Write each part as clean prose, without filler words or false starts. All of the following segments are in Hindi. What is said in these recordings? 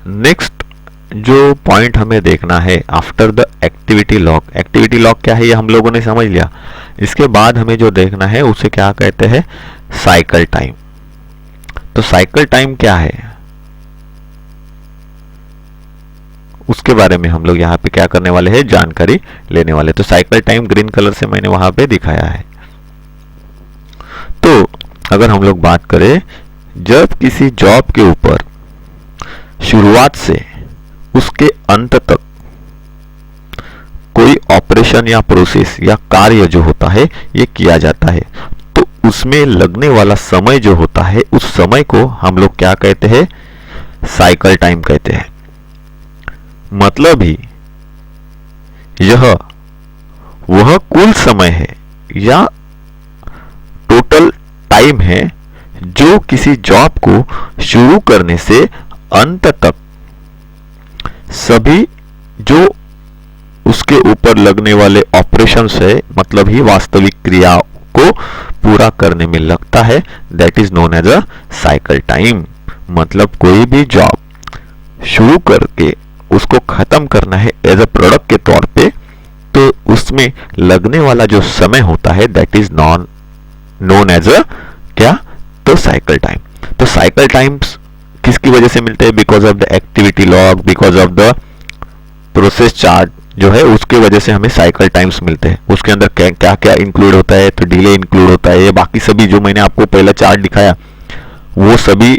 नेक्स्ट जो पॉइंट हमें देखना है after the activity log, activity log क्या है ये हम लोगों ने समझ लिया। इसके बाद हमें जो देखना है उसे क्या कहते हैं, साइकिल टाइम। तो साइकिल टाइम क्या है उसके बारे में हम लोग यहाँ पे क्या करने वाले हैं, जानकारी लेने वाले। तो साइकिल टाइम ग्रीन कलर से मैंने वहां पे दिखाया है। तो अगर हम लोग बात करें, जब किसी जॉब के ऊपर शुरुआत से उसके अंत तक कोई ऑपरेशन या प्रोसेस या कार्य जो होता है ये किया जाता है, तो उसमें लगने वाला समय जो होता है उस समय को हम लोग क्या कहते हैं, साइकिल टाइम कहते हैं। मतलब ही यह वह कुल समय है या टोटल टाइम है जो किसी जॉब को शुरू करने से अंत तक सभी जो उसके ऊपर लगने वाले ऑपरेशंस है, मतलब ही वास्तविक क्रिया को पूरा करने में लगता है, that is known as a cycle time. मतलब कोई भी जॉब शुरू करके उसको खत्म करना है एज अ प्रोडक्ट के तौर पे, तो उसमें लगने वाला जो समय होता है that is known as a क्या, तो साइकिल टाइम। तो साइकिल टाइम्स किसकी वजह से मिलते हैं, because of the activity log, because of the process chart जो है उसके वजह से हमें साइकिल टाइम्स मिलते हैं। उसके अंदर क्या क्या इंक्लूड होता है, तो डिले इंक्लूड होता है, बाकी सभी जो मैंने आपको पहला चार्ट दिखाया वो सभी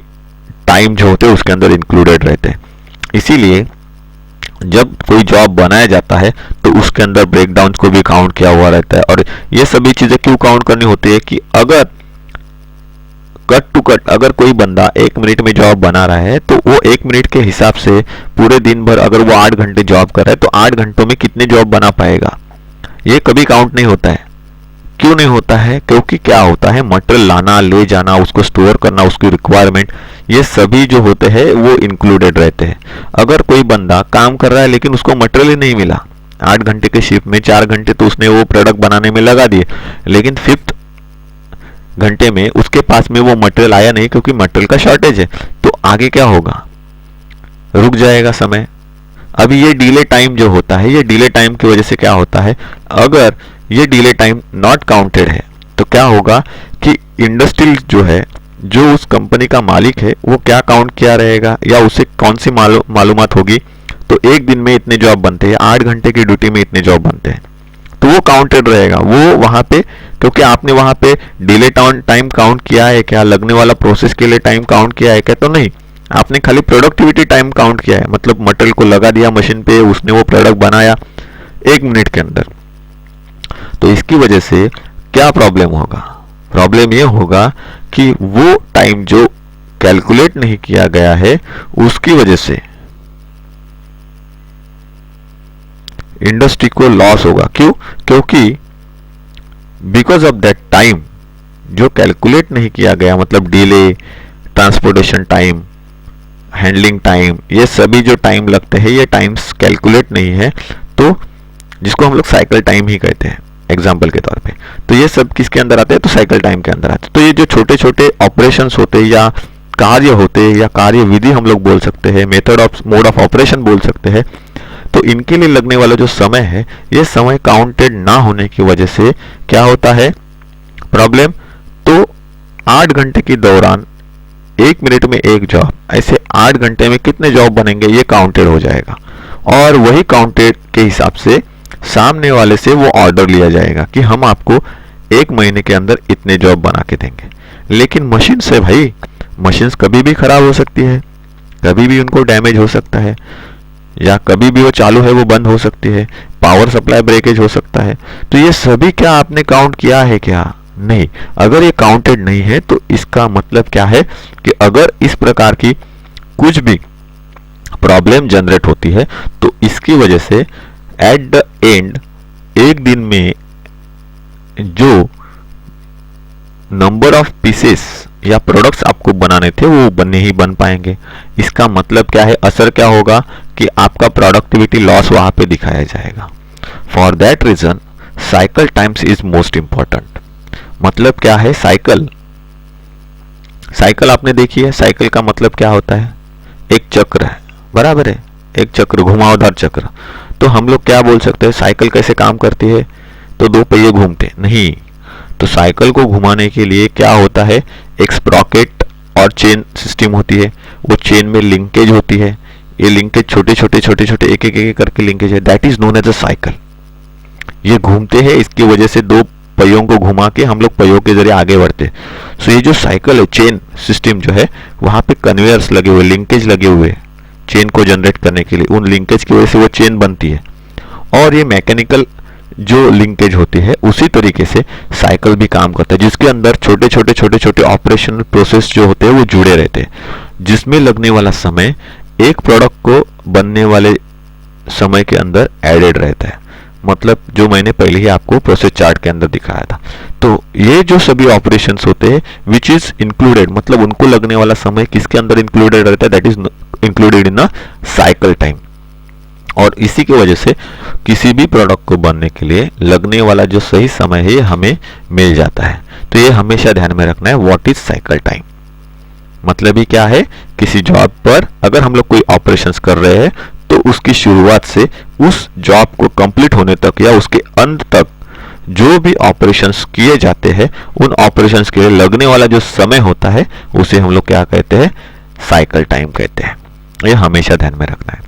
टाइम जो होते हैं उसके अंदर इंक्लूडेड रहते हैं। इसीलिए जब कोई जॉब बनाया जाता है तो उसके अंदर ब्रेकडाउन को भी काउंट किया हुआ रहता है। और ये सभी चीजें क्यों काउंट करनी होती है कि अगर कट टू कट अगर कोई बंदा 1 मिनट में जॉब बना रहा है तो वो 1 मिनट के हिसाब से पूरे दिन भर अगर वो 8 घंटे जॉब कर रहा है तो 8 घंटों में कितने जॉब बना पाएगा, ये कभी काउंट नहीं होता है। क्यों नहीं होता है, क्योंकि क्या होता है, मटेरियल लाना, ले जाना, उसको स्टोर करना, उसकी रिक्वायरमेंट, ये सभी जो होते हैं वो इंक्लूडेड रहते हैं। अगर कोई बंदा काम कर रहा है लेकिन उसको मटेरियल ही नहीं मिला, 8 घंटे के शिफ्ट में 4 घंटे तो उसने वो प्रोडक्ट बनाने में लगा दिए, लेकिन 5th घंटे में उसके पास में वो मटेरियल आया नहीं क्योंकि मटेरियल का शॉर्टेज है, तो आगे क्या होगा, रुक जाएगा समय। अभी ये डिले टाइम जो होता है, ये डिले टाइम की वजह से क्या होता है, अगर ये डिले टाइम नॉट काउंटेड है तो क्या होगा कि इंडस्ट्रियल जो है, जो उस कंपनी का मालिक है, वो क्या काउंट किया रहेगा या उसे कौन सी मालूमात होगी, तो एक दिन में इतने जॉब बनते हैं, 8 घंटे की ड्यूटी में इतने जॉब बनते हैं, तो वो काउंटेड रहेगा वो वहां पे, क्योंकि आपने वहां पे डिले टाइम काउंट किया है क्या, लगने वाला प्रोसेस के लिए टाइम काउंट किया है क्या, तो नहीं, आपने खाली प्रोडक्टिविटी टाइम काउंट किया है। मतलब मटेरियल को लगा दिया मशीन पे, उसने वो प्रोडक्ट बनाया 1 मिनट के अंदर। तो इसकी वजह से क्या प्रॉब्लम होगा, प्रॉब्लम ये होगा कि वो टाइम जो कैलकुलेट नहीं किया गया है उसकी वजह से इंडस्ट्री को लॉस होगा। क्यों, क्योंकि बिकॉज ऑफ दैट टाइम जो कैलकुलेट नहीं किया गया, मतलब delay, transportation time, handling time, ये सभी जो टाइम लगते हैं ये टाइम्स कैलकुलेट नहीं है, तो जिसको हम लोग साइकिल टाइम ही कहते हैं एग्जाम्पल के तौर पे। तो ये सब किसके अंदर आते हैं, तो साइकिल टाइम के अंदर आते हैं। तो ये जो छोटे छोटे ऑपरेशंस होते हैं या कार्य होते हैं या कार्य विधि हम लोग बोल सकते हैं, मोड ऑफ ऑपरेशन बोल सकते हैं, तो इनके लिए लगने वाला जो समय है ये समय काउंटेड ना होने की वजह से क्या होता है प्रॉब्लम। तो 8 घंटे के दौरान 1 मिनट में 1 जॉब, ऐसे 8 घंटे में कितने जॉब बनेंगे ये काउंटेड हो जाएगा, और वही काउंटेड के हिसाब से सामने वाले से वो ऑर्डर लिया जाएगा कि हम आपको 1 महीने के अंदर इतने जॉब बना के देंगे। लेकिन मशीन से भाई, मशीन्स कभी भी खराब हो सकती है, कभी भी उनको डैमेज हो सकता है, या कभी भी वो चालू है वो बंद हो सकती है, पावर सप्लाई ब्रेकेज हो सकता है। तो ये सभी क्या आपने काउंट किया है क्या, नहीं। अगर ये काउंटेड नहीं है तो इसका मतलब क्या है कि अगर इस प्रकार की कुछ भी प्रॉब्लम जनरेट होती है तो इसकी वजह से एट द एंड 1 दिन में जो नंबर ऑफ पीसेस या प्रोडक्ट्स आपको बनाने थे वो नहीं बन पाएंगे। इसका मतलब क्या है, असर क्या होगा कि आपका प्रोडक्टिविटी लॉस वहां पे दिखाया जाएगा। For that reason cycle times is most important. मतलब क्या है, साइकिल आपने देखी है, साइकिल का मतलब क्या होता है, एक चक्र है। बराबर है, एक चक्र, घुमावदार चक्र। तो हम लोग क्या बोल सकते हैं, साइकिल कैसे काम करती है, तो दो पहिए घूमते नहीं। तो साइकिल को घुमाने के लिए क्या होता है, एक स्प्रॉकेट और चेन सिस्टम होती है, वो चेन में लिंकेज होती है, ये लिंकेज छोटे छोटे छोटे छोटे एक एक एक करके लिंकेज है, that is known as a cycle. ये घूमते हैं, इसकी वजह से दो पहियों को घुमा के हम लोग पहियों के जरिए आगे बढ़ते। सो ये जो साइकिल है, चेन सिस्टम जो है, वहां पे कन्वेयर्स लगे हुए, लिंकेज लगे हुए चेन को जनरेट करने के लिए, उन लिंकेज की वजह से वो चेन बनती है। और ये मैकेनिकल जो लिंकेज होती है, उसी तरीके से साइकिल भी काम करता है, जिसके अंदर छोटे छोटे छोटे छोटे ऑपरेशनल प्रोसेस जो होते हैं वो जुड़े रहते हैं, जिसमें लगने वाला समय एक प्रोडक्ट को बनने वाले समय के अंदर एडेड रहता है। मतलब जो मैंने पहले ही आपको प्रोसेस चार्ट के अंदर दिखाया था। तो ये जो सभी ऑपरेशंस होते हैं विच इज इंक्लूडेड, मतलब उनको लगने वाला समय किसके अंदर इंक्लूडेड रहता है, that is included in a cycle time. और इसी की वजह से किसी भी प्रोडक्ट को बनने के लिए लगने वाला जो सही समय है हमें मिल जाता है। तो ये हमेशा ध्यान में रखना है, व्हाट इज साइकिल टाइम। मतलब ही क्या है, किसी जॉब पर अगर हम लोग कोई ऑपरेशंस कर रहे हैं तो उसकी शुरुआत से उस जॉब को कंप्लीट होने तक या उसके अंत तक जो भी ऑपरेशंस किए जाते हैं, उन ऑपरेशंस के लिए लगने वाला जो समय होता है उसे हम लोग क्या कहते हैं, साइकिल टाइम कहते हैं। ये हमेशा ध्यान में रखना है।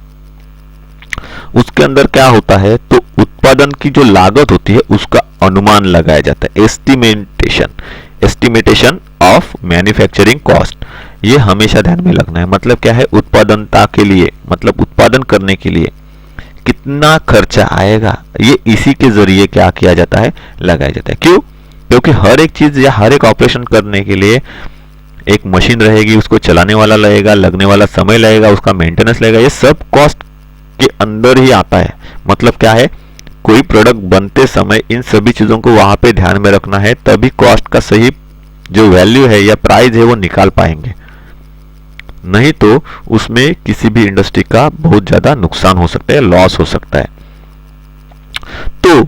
उसके अंदर क्या होता है, तो उत्पादन की जो लागत होती है उसका अनुमान लगाया जाता है, एस्टिमेटेशन ऑफ मैन्युफैक्चरिंग कॉस्ट। ये हमेशा ध्यान में रखना है। मतलब क्या है, उत्पादनता के लिए, मतलब उत्पादन करने के लिए कितना खर्चा आएगा, ये इसी के जरिए क्या किया जाता है, लगाया जाता है। क्यों? क्योंकि हर एक चीज या हर एक ऑपरेशन करने के लिए एक मशीन रहेगी, उसको चलाने वाला लगेगा, लगने वाला समय लगेगा, उसका मेंटेनेंस लगेगा, ये सब कॉस्ट के अंदर ही आता है। मतलब क्या है, कोई प्रोडक्ट बनते समय इन सभी चीजों को वहां पे ध्यान में रखना है, तभी कॉस्ट का सही जो वैल्यू है या प्राइस है वो निकाल पाएंगे। नहीं तो उसमें किसी भी इंडस्ट्री का बहुत ज्यादा नुकसान हो सकता है, लॉस हो सकता है। तो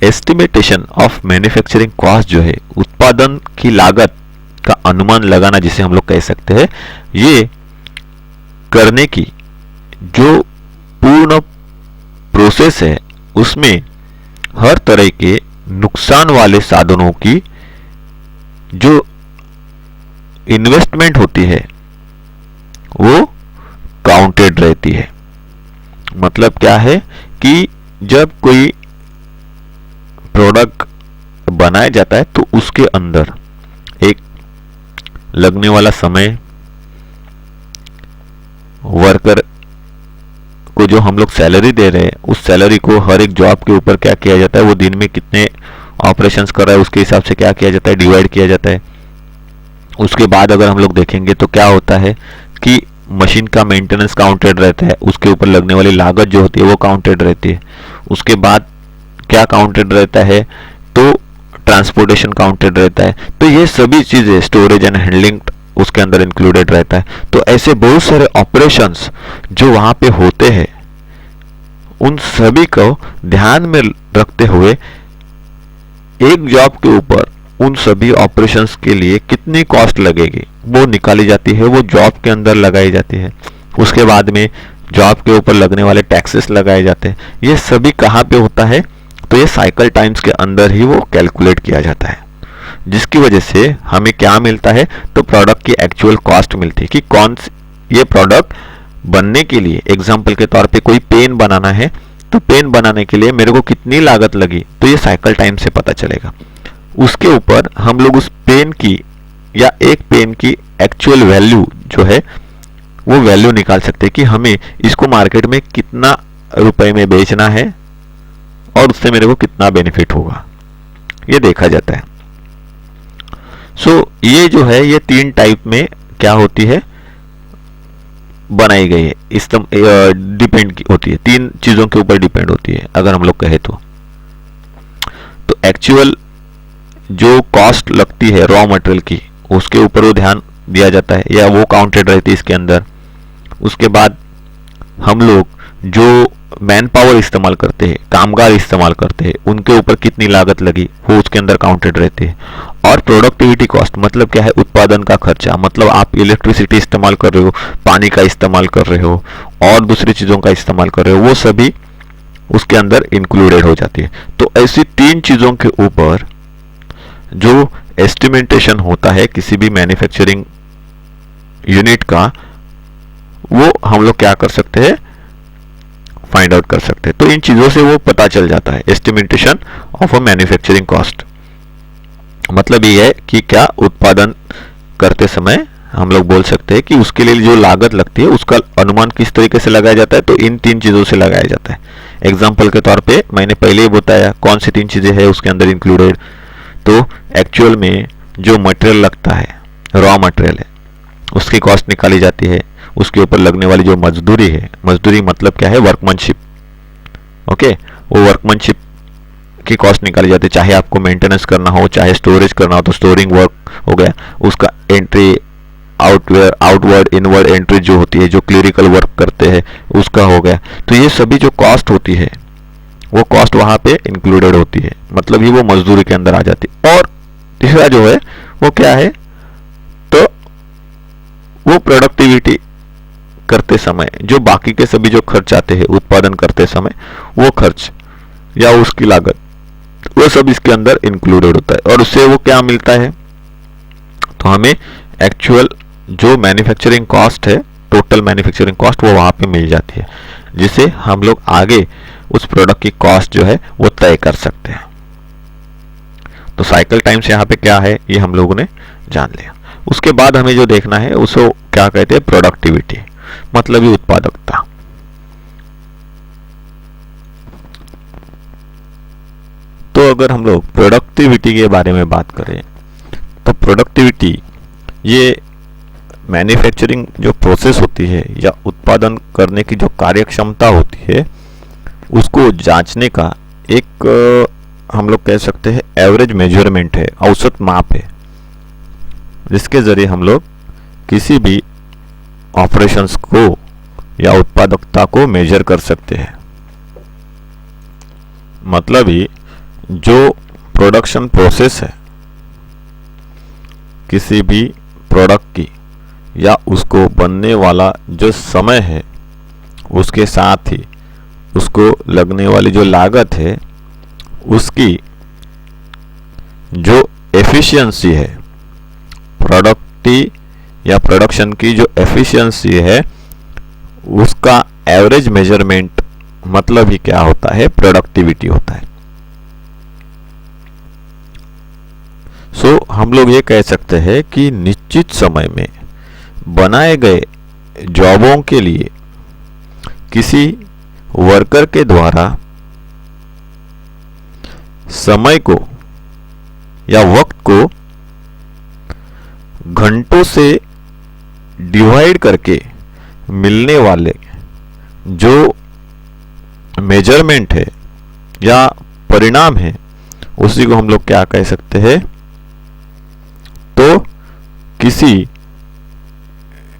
एस्टिमेटेशन ऑफ मैन्युफैक्चरिंग कॉस्ट जो है, उत्पादन की लागत का अनुमान लगाना जिसे हम लोग कह सकते हैं, ये करने की जो पूर्ण प्रोसेस है उसमें हर तरह के नुकसान वाले साधनों की जो इन्वेस्टमेंट होती है वो काउंटेड रहती है। मतलब क्या है कि जब कोई प्रोडक्ट बनाया जाता है तो उसके अंदर एक लगने वाला समय, वर्कर को जो हम लोग सैलरी दे रहे हैं, उस सैलरी को हर एक जॉब के ऊपर क्या किया जाता है, वो दिन में कितने ऑपरेशंस कर रहा है उसके हिसाब से क्या किया जाता है, डिवाइड किया जाता है। उसके बाद अगर हम लोग देखेंगे तो क्या होता है कि मशीन का मेंटेनेंस काउंटेड रहता है, उसके ऊपर लगने वाली लागत जो होती है वो काउंटेड रहती है। उसके बाद क्या काउंटेड रहता है, तो ट्रांसपोर्टेशन काउंटेड रहता है। तो ये सभी चीजें, स्टोरेज एंड हैंडलिंग उसके अंदर इंक्लूडेड रहता है। तो ऐसे बहुत सारे ऑपरेशंस जो वहां पे होते हैं, उन सभी को ध्यान में रखते हुए एक जॉब के ऊपर उन सभी ऑपरेशंस के लिए कितनी कॉस्ट लगेगी वो निकाली जाती है, वो जॉब के अंदर लगाई जाती है। उसके बाद में जॉब के ऊपर लगने वाले टैक्सेस लगाए जाते हैं। ये सभी कहाँ पे होता है, तो ये साइकिल टाइम्स के अंदर ही वो कैलकुलेट किया जाता है, जिसकी वजह से हमें क्या मिलता है, तो प्रोडक्ट की एक्चुअल कॉस्ट मिलती है कि कौन ये प्रोडक्ट बनने के लिए, एग्जाम्पल के तौर पे कोई पेन बनाना है तो पेन बनाने के लिए मेरे को कितनी लागत लगी, तो ये साइकिल टाइम से पता चलेगा। उसके ऊपर हम लोग उस पेन की या एक पेन की एक्चुअल वैल्यू जो है वो वैल्यू निकाल सकते हैं कि हमें इसको मार्केट में कितना रुपए में बेचना है और उससे मेरे को कितना बेनिफिट होगा, ये देखा जाता है। ये जो है ये तीन टाइप में क्या होती है, बनाई गई है, इस डिपेंड होती है, तीन चीजों के ऊपर डिपेंड होती है अगर हम लोग कहे तो एक्चुअल जो कॉस्ट लगती है रॉ मटेरियल की, उसके ऊपर वो ध्यान दिया जाता है या वो काउंटेड रहती है इसके अंदर। उसके बाद हम लोग जो मैन पावर इस्तेमाल करते हैं, कामगार इस्तेमाल करते हैं, उनके ऊपर कितनी लागत लगी वो उसके अंदर काउंटेड रहती है। और प्रोडक्टिविटी कॉस्ट मतलब क्या है, उत्पादन का खर्चा, मतलब आप इलेक्ट्रिसिटी इस्तेमाल कर रहे हो, पानी का इस्तेमाल कर रहे हो, और दूसरी चीज़ों का इस्तेमाल कर रहे हो, वो सभी उसके अंदर इंक्लूडेड हो जाती है। तो ऐसी 3 चीज़ों के ऊपर जो एस्टिमेटेशन होता है किसी भी मैन्युफैक्चरिंग यूनिट का, वो हम लोग क्या कर सकते हैं, फाइंड आउट कर सकते हैं। तो इन चीज़ों से वो पता चल जाता है, एस्टिमेटेशन ऑफ अ मैन्युफैक्चरिंग कॉस्ट। मतलब ये है कि क्या उत्पादन करते समय हम लोग बोल सकते हैं कि उसके लिए जो लागत लगती है उसका अनुमान किस तरीके से लगाया जाता है, तो इन 3 चीज़ों से लगाया जाता है। एग्जाम्पल के तौर पे मैंने पहले ही बताया कौन सी 3 चीज़ें हैं उसके अंदर इंक्लूडेड। तो एक्चुअल में जो मटेरियल लगता है, रॉ मटेरियल है, उसकी कॉस्ट निकाली जाती है। उसके ऊपर लगने वाली जो मजदूरी है, मजदूरी मतलब क्या है, वर्कमैनशिप, ओके, वो वर्कमैनशिप की कॉस्ट निकाली जाती है। चाहे आपको मेंटेनेंस करना हो, चाहे स्टोरेज करना हो, तो स्टोरिंग वर्क हो गया, उसका एंट्री, आउटवर्ड इनवर्ड एंट्री जो होती है, जो क्लरिकल वर्क करते हैं, उसका हो गया। तो ये सभी जो कॉस्ट होती है वो कॉस्ट वहां पे इंक्लूडेड होती है, मतलब ही वो मजदूरी के अंदर आ जाती है। और तीसरा जो है वो क्या है, तो वो प्रोडक्टिविटी करते समय जो बाकी के सभी जो खर्च आते हैं उत्पादन करते समय, वो खर्च या उसकी लागत, वो सब इसके अंदर इंक्लूडेड होता है। और उससे वो क्या मिलता है, तो हमें एक्चुअल जो मैन्युफैक्चरिंग कॉस्ट है, टोटल मैन्युफैक्चरिंग कॉस्ट, वो वहां पे मिल जाती है, जिसे हम लोग आगे उस प्रोडक्ट की कॉस्ट जो है वो तय कर सकते हैं। तो साइकिल टाइम्स यहाँ पे क्या है ये हम लोगों ने जान लिया। उसके बाद हमें जो देखना है उसको क्या कहते हैं, प्रोडक्टिविटी, मतलब ही उत्पादकता। तो अगर हम लोग प्रोडक्टिविटी के बारे में बात करें, तो प्रोडक्टिविटी ये मैन्युफैक्चरिंग जो प्रोसेस होती है या उत्पादन करने की जो कार्यक्षमता होती है, उसको जांचने का एक हम लोग कह सकते हैं एवरेज मेजरमेंट है, औसत माप है, जिसके जरिए हम लोग किसी भी ऑपरेशंस को या उत्पादकता को मेजर कर सकते हैं। मतलब ही जो प्रोडक्शन प्रोसेस है किसी भी प्रोडक्ट की, या उसको बनने वाला जो समय है, उसके साथ ही उसको लगने वाली जो लागत है, उसकी जो एफिशिएंसी है, प्रोडक्टी या प्रोडक्शन की जो एफिशिएंसी है, उसका एवरेज मेजरमेंट मतलब ही क्या होता है, प्रोडक्टिविटी होता है। सो हम लोग ये कह सकते हैं कि निश्चित समय में बनाए गए जॉबों के लिए किसी वर्कर के द्वारा समय को या वक्त को घंटों से डिवाइड करके मिलने वाले जो मेजरमेंट है या परिणाम है, उसी को हम लोग क्या कह सकते हैं, तो किसी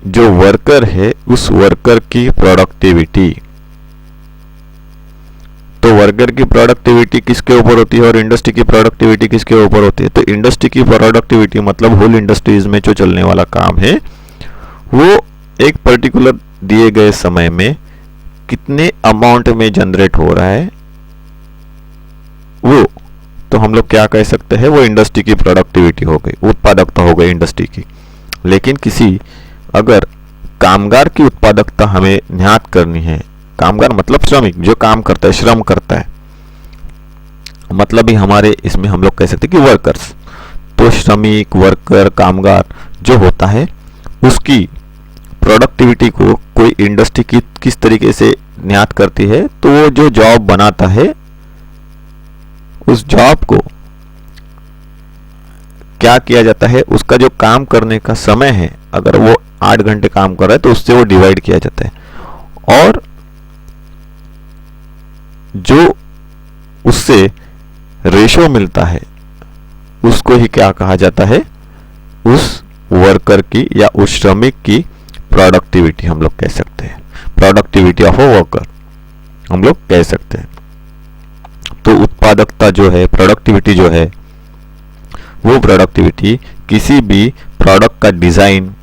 जो वर्कर है उस वर्कर की प्रोडक्टिविटी। तो वर्कर की प्रोडक्टिविटी किसके ऊपर होती है और इंडस्ट्री की प्रोडक्टिविटी किसके ऊपर होती है, तो इंडस्ट्री की प्रोडक्टिविटी मतलब होल इंडस्ट्रीज में जो चलने वाला काम है वो एक पर्टिकुलर दिए गए समय में कितने अमाउंट में जनरेट हो रहा है, वो तो हम लोग क्या कह सकते हैं, वो इंडस्ट्री की प्रोडक्टिविटी हो गई, उत्पादकता हो गई इंडस्ट्री की। लेकिन किसी अगर कामगार की उत्पादकता हमें ज्ञात करनी है, कामगार मतलब श्रमिक, जो काम करता है, श्रम करता है, मतलब ही हमारे इसमें हम लोग कह सकते हैं कि वर्कर्स। तो श्रमिक, वर्कर, कामगार जो होता है, उसकी प्रोडक्टिविटी को कोई इंडस्ट्री की किस तरीके से ज्ञात करती है, तो वो जो जॉब बनाता है, उस जॉब को क्या किया जाता है, उसका जो काम करने का समय है, अगर वो 8 घंटे काम कर रहा है तो उससे वो डिवाइड किया जाता है, और जो उससे रेशो मिलता है उसको ही क्या कहा जाता है, उस वर्कर की या उस श्रमिक की प्रोडक्टिविटी हम लोग कह सकते हैं, प्रोडक्टिविटी ऑफ अ वर्कर हम लोग कह सकते हैं। तो उत्पादकता जो है, प्रोडक्टिविटी जो है, वो प्रोडक्टिविटी किसी भी प्रोडक्ट का डिजाइन,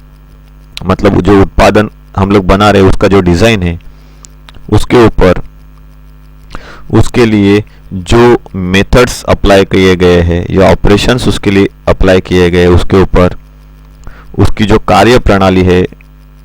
मतलब जो उत्पादन हम लोग बना रहे हैं उसका जो डिजाइन है, उसके ऊपर उसके लिए जो मेथड्स अप्लाई किए गए हैं या ऑपरेशंस उसके लिए अप्लाई किए गए, उसके ऊपर उसकी जो कार्य प्रणाली है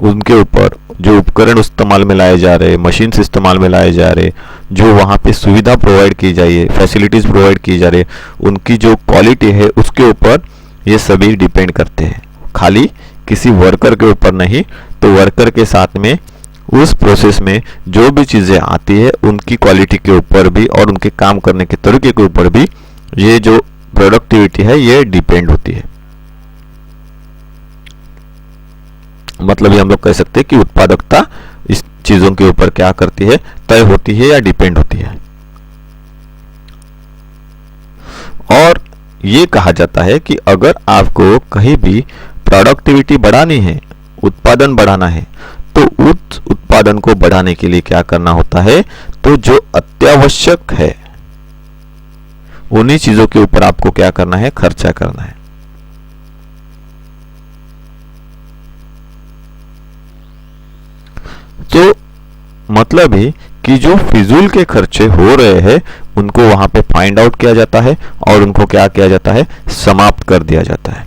उनके ऊपर, जो उपकरण इस्तेमाल में लाए जा रहे, मशीन्स इस्तेमाल में लाए जा रहे, जो वहाँ पे सुविधा प्रोवाइड की जाए, फैसिलिटीज़ प्रोवाइड की जा रही, उनकी जो क्वालिटी है उसके ऊपर ये सभी डिपेंड करते हैं, खाली किसी वर्कर के ऊपर नहीं। तो वर्कर के साथ में उस प्रोसेस में जो भी चीज़ें आती है उनकी क्वालिटी के ऊपर भी और उनके काम करने के तरीके के ऊपर भी ये जो प्रोडक्टिविटी है ये डिपेंड होती है। मतलब ये हम लोग कह सकते हैं कि उत्पादकता इस चीजों के ऊपर क्या करती है, तय होती है या डिपेंड होती है। और ये कहा जाता है कि अगर आपको कहीं भी प्रोडक्टिविटी बढ़ानी है, उत्पादन बढ़ाना है, तो उस उत्पादन को बढ़ाने के लिए क्या करना होता है, तो जो अत्यावश्यक है उन्हीं चीजों के ऊपर आपको क्या करना है, खर्चा करना है। तो मतलब ही कि जो फिजूल के खर्चे हो रहे हैं उनको वहां पे फाइंड आउट किया जाता है और उनको क्या किया जाता है, समाप्त कर दिया जाता है।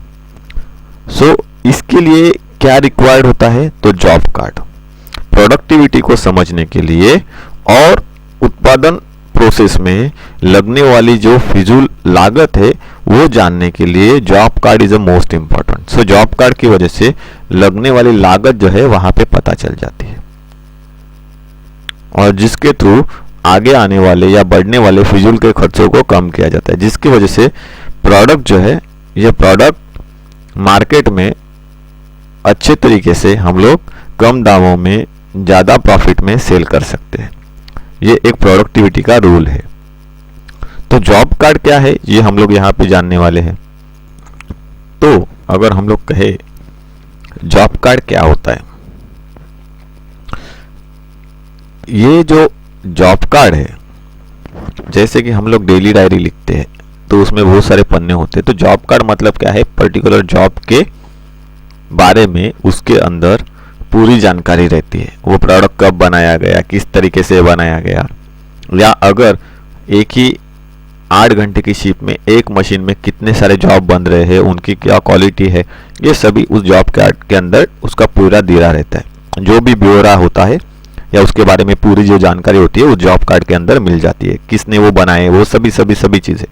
सो इसके लिए क्या रिक्वायर्ड होता है, तो जॉब कार्ड। प्रोडक्टिविटी को समझने के लिए और उत्पादन प्रोसेस में लगने वाली जो फिजूल लागत है वो जानने के लिए job card is a most important. So job card की वजह से लगने वाली लागत जो है वहां पे पता चल जाती है और जिसके थ्रू आगे आने वाले या बढ़ने वाले फिजूल के खर्चों को कम किया जाता है, जिसकी वजह से प्रोडक्ट जो है, ये प्रोडक्ट मार्केट में अच्छे तरीके से हम लोग कम दामों में ज़्यादा प्रॉफिट में सेल कर सकते हैं। ये एक प्रोडक्टिविटी का रूल है। तो जॉब कार्ड क्या है ये हम लोग यहाँ पे जानने वाले हैं। तो अगर हम लोग कहे जॉब कार्ड क्या होता है, ये जो जॉब कार्ड है, जैसे कि हम लोग डेली डायरी लिखते हैं तो उसमें बहुत सारे पन्ने होते हैं। तो जॉब कार्ड मतलब क्या है, पर्टिकुलर जॉब के बारे में उसके अंदर पूरी जानकारी रहती है। वो प्रोडक्ट कब बनाया गया, किस तरीके से बनाया गया, या अगर एक ही 8 घंटे की शिफ्ट में एक मशीन में कितने सारे जॉब बन रहे हैं, उनकी क्या क्वालिटी है, ये सभी उस जॉब कार्ड के अंदर उसका पूरा दिया रहता है। जो भी ब्यौरा होता है या उसके बारे में पूरी जो जानकारी होती है वो जॉब कार्ड के अंदर मिल जाती है, किसने वो बनाए, वो सभी चीजें।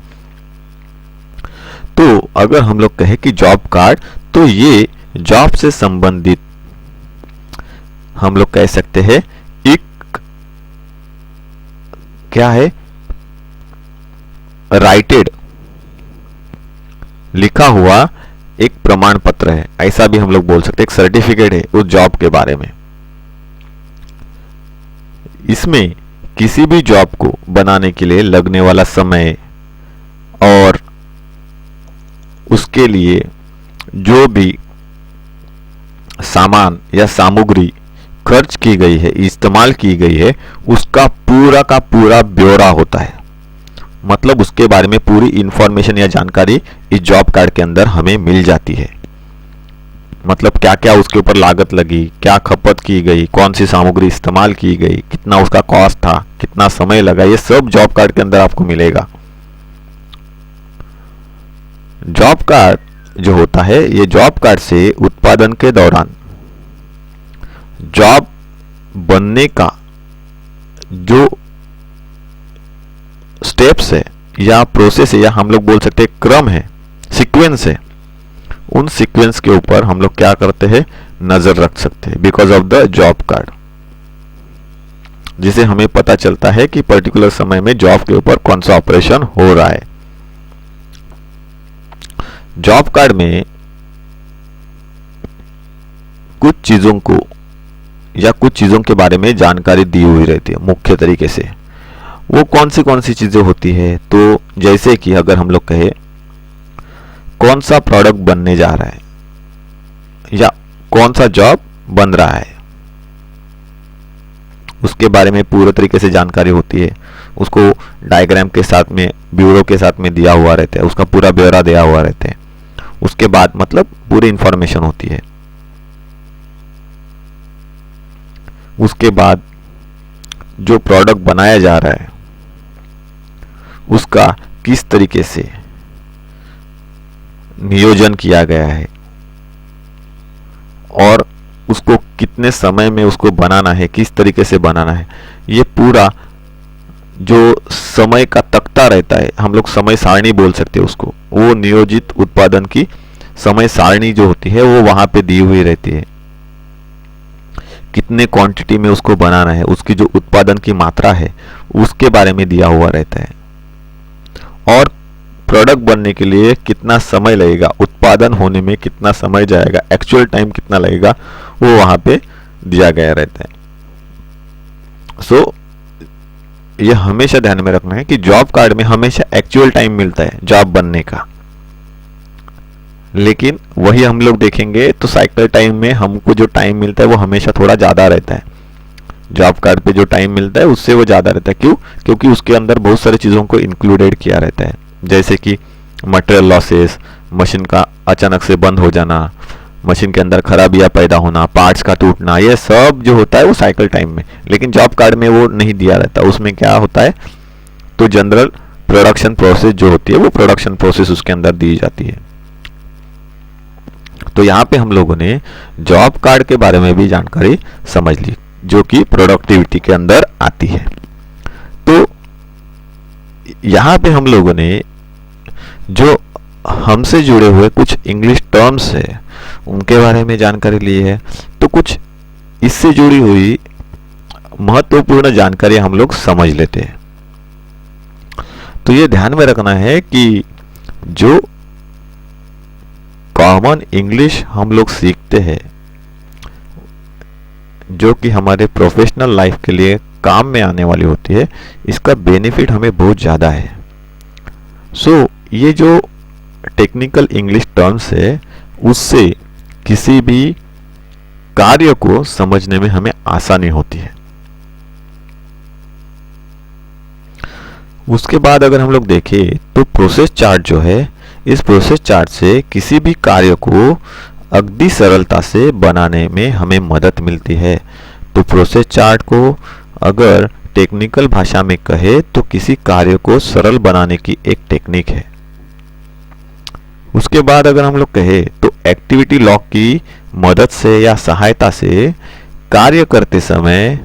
तो अगर हम लोग कहें कि जॉब कार्ड, तो ये जॉब से संबंधित हम लोग कह सकते हैं एक क्या है, राइटेड लिखा हुआ एक प्रमाण पत्र है, ऐसा भी हम लोग बोल सकते हैं, एक सर्टिफिकेट है उस जॉब के बारे में। इसमें किसी भी जॉब को बनाने के लिए लगने वाला समय और उसके लिए जो भी सामान या सामग्री खर्च की गई है, इस्तेमाल की गई है, उसका पूरा का पूरा ब्यौरा होता है। मतलब उसके बारे में पूरी इंफॉर्मेशन या जानकारी इस जॉब कार्ड के अंदर हमें मिल जाती है। मतलब क्या क्या उसके ऊपर लागत लगी, क्या खपत की गई, कौन सी सामग्री इस्तेमाल की गई, कितना उसका कॉस्ट था, कितना समय लगा, ये सब जॉब कार्ड के अंदर आपको मिलेगा। जॉब कार्ड जो होता है, ये जॉब कार्ड से उत्पादन के दौरान जॉब बनने का जो स्टेप्स है या प्रोसेस है, या हम लोग बोल सकते हैं क्रम है, सीक्वेंस है, उन सीक्वेंस के ऊपर हम लोग क्या करते हैं, नजर रख सकते हैं because of the job card, जिसे हमें पता चलता है कि पर्टिकुलर समय में जॉब के ऊपर कौन सा ऑपरेशन हो रहा है। जॉब कार्ड में कुछ चीजों को या कुछ चीजों के बारे में जानकारी दी हुई रहती है मुख्य तरीके से। वो कौन सी चीजें होती है, तो जैसे कि अगर हम लोग कहें कौन सा प्रोडक्ट बनने जा रहा है या कौन सा जॉब बन रहा है, उसके बारे में पूरे तरीके से जानकारी होती है। उसको डायग्राम के साथ में, ब्यूरो के साथ में दिया हुआ रहता है, उसका पूरा ब्यौरा दिया हुआ रहता है। उसके बाद मतलब पूरी इंफॉर्मेशन होती है। उसके बाद जो प्रोडक्ट बनाया जा रहा है उसका किस तरीके से नियोजन किया गया है और उसको कितने समय में उसको बनाना है, किस तरीके से बनाना है, ये पूरा जो समय का तख्ता रहता है, हम लोग समय सारणी बोल सकते हैं उसको, वो नियोजित उत्पादन की समय सारणी जो होती है वो वहां पे दी हुई रहती है। कितने क्वांटिटी में उसको बनाना है, उसकी जो उत्पादन की मात्रा है उसके बारे में दिया हुआ रहता है, और प्रोडक्ट बनने के लिए कितना समय लगेगा, उत्पादन होने में कितना समय जाएगा, एक्चुअल टाइम कितना लगेगा, वो वहां पे दिया गया रहता है। सो ये हमेशा ध्यान में रखना है कि जॉब कार्ड में हमेशा एक्चुअल टाइम मिलता है जॉब बनने का, लेकिन वही हम लोग देखेंगे तो साइकिल टाइम में हमको जो टाइम मिलता है वो हमेशा थोड़ा ज़्यादा रहता है। जॉब कार्ड पे जो टाइम मिलता है उससे वो ज़्यादा रहता है। क्यों? क्योंकि उसके अंदर बहुत सारी चीज़ों को इंक्लूडेड किया रहता है, जैसे कि मटेरियल लॉसेस, मशीन का अचानक से बंद हो जाना, मशीन के अंदर खराबियां पैदा होना, पार्ट्स का टूटना, ये सब जो होता है वो साइकिल टाइम में। लेकिन जॉब कार्ड में वो नहीं दिया रहता। उसमें क्या होता है, तो जनरल प्रोडक्शन प्रोसेस जो होती है वो प्रोडक्शन प्रोसेस उसके अंदर दी जाती है। तो यहाँ पे हम लोगों ने जॉब कार्ड के बारे में भी जानकारी समझ ली, जो कि प्रोडक्टिविटी के अंदर आती है। तो यहाँ पे हम लोगों ने जो हमसे जुड़े हुए कुछ इंग्लिश टर्म्स है उनके बारे में जानकारी ली है। तो कुछ इससे जुड़ी हुई महत्वपूर्ण जानकारी हम लोग समझ लेते हैं। तो ये ध्यान में रखना है कि जो कॉमन इंग्लिश हम लोग सीखते हैं, जो कि हमारे प्रोफेशनल लाइफ के लिए काम में आने वाली होती है, इसका बेनिफिट हमें बहुत ज़्यादा है। सो ये जो टेक्निकल इंग्लिश टर्म्स है उससे किसी भी कार्य को समझने में हमें आसानी होती है। उसके बाद अगर हम लोग देखें तो प्रोसेस चार्ट जो है, इस प्रोसेस चार्ट से किसी भी कार्य को अगदी सरलता से बनाने में हमें मदद मिलती है। तो प्रोसेस चार्ट को अगर टेक्निकल भाषा में कहे तो किसी कार्य को सरल बनाने की एक टेक्निक है। उसके बाद अगर हम लोग कहे तो एक्टिविटी लॉग की मदद से या सहायता से कार्य करते समय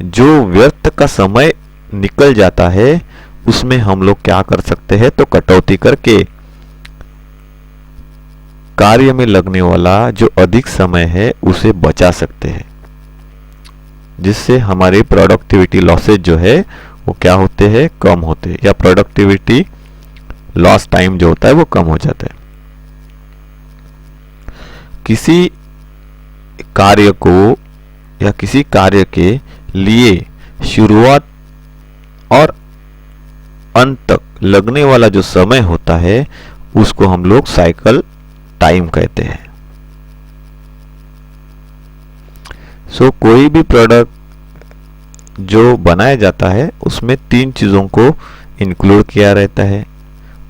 जो व्यर्थ का समय निकल जाता है उसमें हम लोग क्या कर सकते हैं, तो कटौती करके कार्य में लगने वाला जो अधिक समय है उसे बचा सकते हैं, जिससे हमारी प्रोडक्टिविटी लॉसेज जो है वो क्या होते हैं, कम होते हैं, या प्रोडक्टिविटी लॉस टाइम जो होता है वो कम हो जाता है। किसी कार्य को या किसी कार्य के लिए शुरुआत और अंत तक लगने वाला जो समय होता है उसको हम लोग साइकिल टाइम कहते हैं। सो कोई भी प्रोडक्ट जो बनाया जाता है उसमें 3 चीज़ों को इंक्लूड किया रहता है,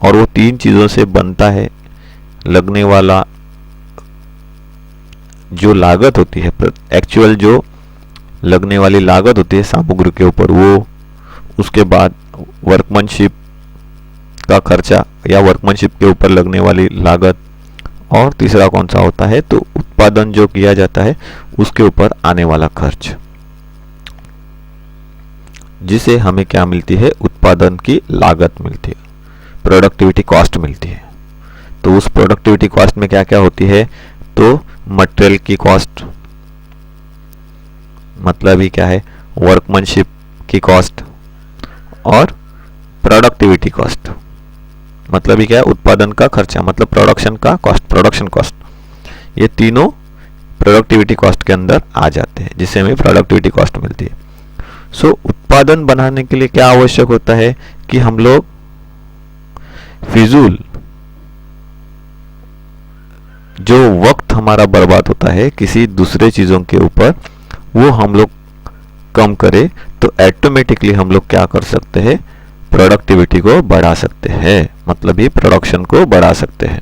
और वो 3 चीज़ों से बनता है। लगने वाला जो लागत होती है, एक्चुअल जो लगने वाली लागत होती है सामग्री के ऊपर, वो, उसके बाद वर्कमैनशिप का खर्चा या वर्कमैनशिप के ऊपर लगने वाली लागत, और तीसरा कौन सा होता है, तो उत्पादन जो किया जाता है उसके ऊपर आने वाला खर्च, जिसे हमें क्या मिलती है, उत्पादन की लागत मिलती है, प्रोडक्टिविटी कॉस्ट मिलती है। तो उस प्रोडक्टिविटी कॉस्ट में क्या क्या होती है, तो मटेरियल की कॉस्ट, मतलब ही क्या है, वर्कमैनशिप की कॉस्ट, और प्रोडक्टिविटी कॉस्ट, मतलब ही क्या है, उत्पादन का खर्चा, मतलब प्रोडक्शन का कॉस्ट, प्रोडक्शन कॉस्ट। ये तीनों प्रोडक्टिविटी कॉस्ट के अंदर आ जाते हैं, जिससे हमें प्रोडक्टिविटी कॉस्ट मिलती है। सो उत्पादन बनाने के लिए क्या आवश्यक होता है कि हम लोग फिजूल जो वक्त हमारा बर्बाद होता है किसी दूसरे चीजों के ऊपर, वो हम लोग कम करें, तो ऑटोमेटिकली हम लोग क्या कर सकते हैं, प्रोडक्टिविटी को बढ़ा सकते हैं, मतलब ही प्रोडक्शन को बढ़ा सकते हैं।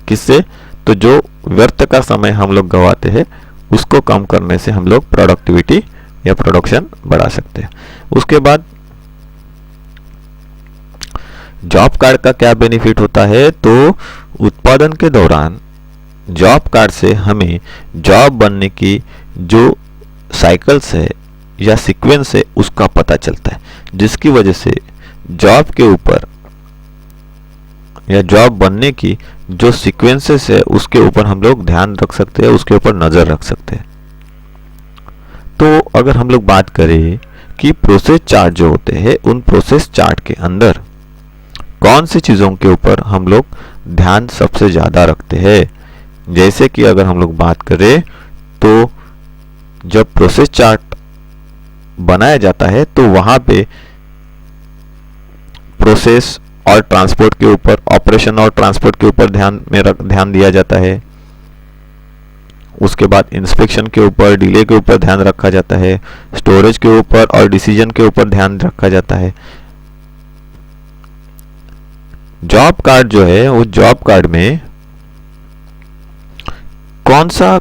किससे, तो जो व्यर्थ का समय हम लोग गवाते हैं उसको कम करने से हम लोग प्रोडक्टिविटी या प्रोडक्शन बढ़ा सकते हैं। उसके बाद जॉब कार्ड का क्या बेनिफिट होता है, तो उत्पादन के दौरान जॉब कार्ड से हमें जॉब बनने की जो साइकिल्स है या सीक्वेंस है उसका पता चलता है, जिसकी वजह से जॉब के ऊपर या जॉब बनने की जो सीक्वेंसेस है उसके ऊपर हम लोग ध्यान रख सकते हैं, उसके ऊपर नज़र रख सकते हैं। तो अगर हम लोग बात करें कि प्रोसेस चार्ट जो होते हैं, उन प्रोसेस चार्ट के अंदर कौन सी चीज़ों के ऊपर हम लोग ध्यान सबसे ज़्यादा रखते हैं, जैसे कि अगर हम लोग बात करें तो जब प्रोसेस चार्ट बनाया जाता है तो वहाँ पे प्रोसेस और ट्रांसपोर्ट के ऊपर, ऑपरेशन और ट्रांसपोर्ट के ऊपर ध्यान दिया जाता है। उसके बाद इंस्पेक्शन के ऊपर, डिले के ऊपर ध्यान रखा जाता है, स्टोरेज के ऊपर और डिसीजन के ऊपर ध्यान रखा जाता है। जॉब कार्ड जो है, उस जॉब कार्ड में कौन सा,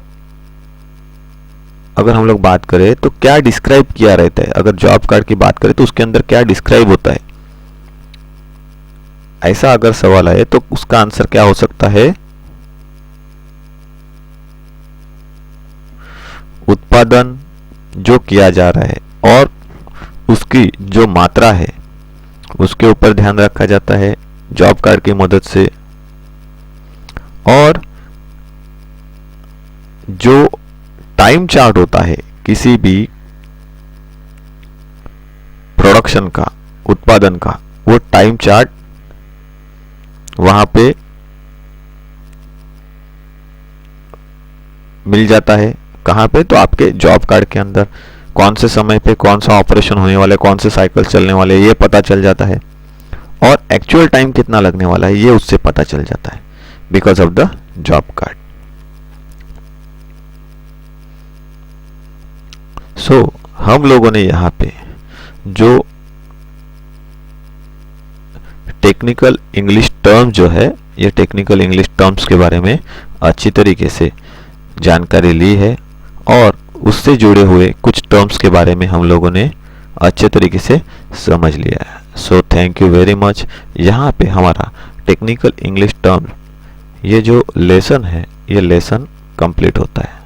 अगर हम लोग बात करें तो क्या डिस्क्राइब किया रहता है, अगर जॉब कार्ड की बात करें तो उसके अंदर क्या डिस्क्राइब होता है, ऐसा अगर सवाल आए तो उसका आंसर क्या हो सकता है, उत्पादन जो किया जा रहा है और उसकी जो मात्रा है उसके ऊपर ध्यान रखा जाता है जॉब कार्ड की मदद से। और जो टाइम चार्ट होता है किसी भी प्रोडक्शन का, उत्पादन का, वो टाइम चार्ट वहां पे मिल जाता है। कहां पे, तो आपके जॉब कार्ड के अंदर कौन से समय पे कौन सा ऑपरेशन होने वाला है, कौन से साइकिल चलने वाले, ये पता चल जाता है। और एक्चुअल टाइम कितना लगने वाला है ये उससे पता चल जाता है, because of the job card. So हम लोगों ने यहाँ पे जो टेक्निकल इंग्लिश टर्म जो है, ये टेक्निकल इंग्लिश टर्म्स के बारे में अच्छी तरीके से जानकारी ली है और उससे जुड़े हुए कुछ टर्म्स के बारे में हम लोगों ने अच्छे तरीके से समझ लिया है। So thank you very much. यहाँ पे हमारा टेक्निकल इंग्लिश टर्म ये जो लेसन है, ये लेसन कंप्लीट होता है।